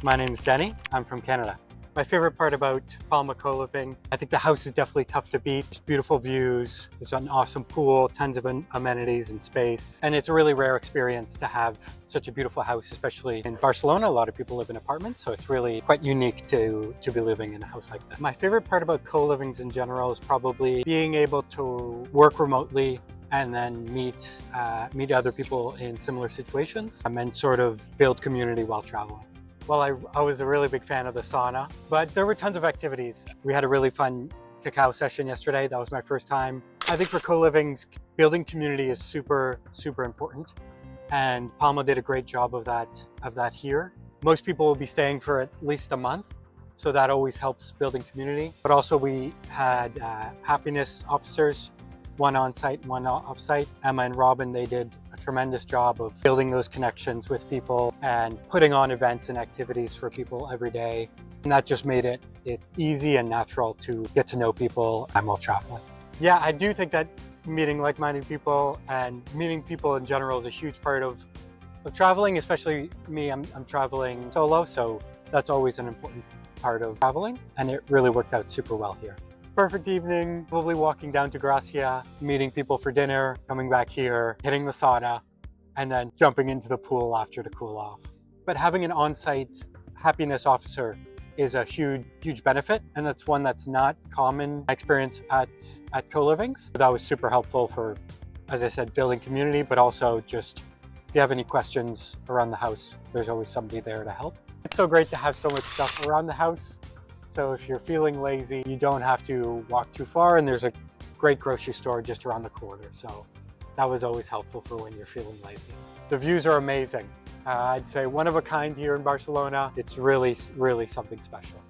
My name's Denny. I'm from Canada. My favorite part about Palma Coliving, I think the house is definitely tough to beat. There's beautiful views, there's an awesome pool, tons of amenities and space. And it's a really rare experience to have such a beautiful house, especially in Barcelona. A lot of people live in apartments, so it's really quite unique to be living in a house like that. My favorite part about co-livings in general is probably being able to work remotely and then meet other people in similar situations and sort of build community while traveling. Well, I was a really big fan of the sauna, but there were tons of activities. We had a really fun cacao session yesterday. That was my first time. I think for co-livings, building community is super, super important. And Palma did a great job of that here. Most people will be staying for at least a month, so that always helps building community. But also we had happiness officers, one on site, one off site. Emma and Robin, they did a tremendous job of building those connections with people and putting on events and activities for people every day. And that just made it easy and natural to get to know people while traveling. Yeah, I do think that meeting like-minded people and meeting people in general is a huge part of traveling, especially me. I'm traveling solo, so that's always an important part of traveling. And it really worked out super well here. Perfect evening, probably walking down to Gracia, meeting people for dinner, coming back here, hitting the sauna, and then jumping into the pool after to cool off. But having an on-site happiness officer is a huge benefit, and that's one that's not common experience at co-livings. That was super helpful for, as I said, building community, but also just if you have any questions around the house, there's always somebody there to help. It's so great to have so much stuff around the house. So if you're feeling lazy, you don't have to walk too far, and there's a great grocery store just around the corner. So that was always helpful for when you're feeling lazy. The views are amazing. I'd say one of a kind here in Barcelona. It's really, really something special.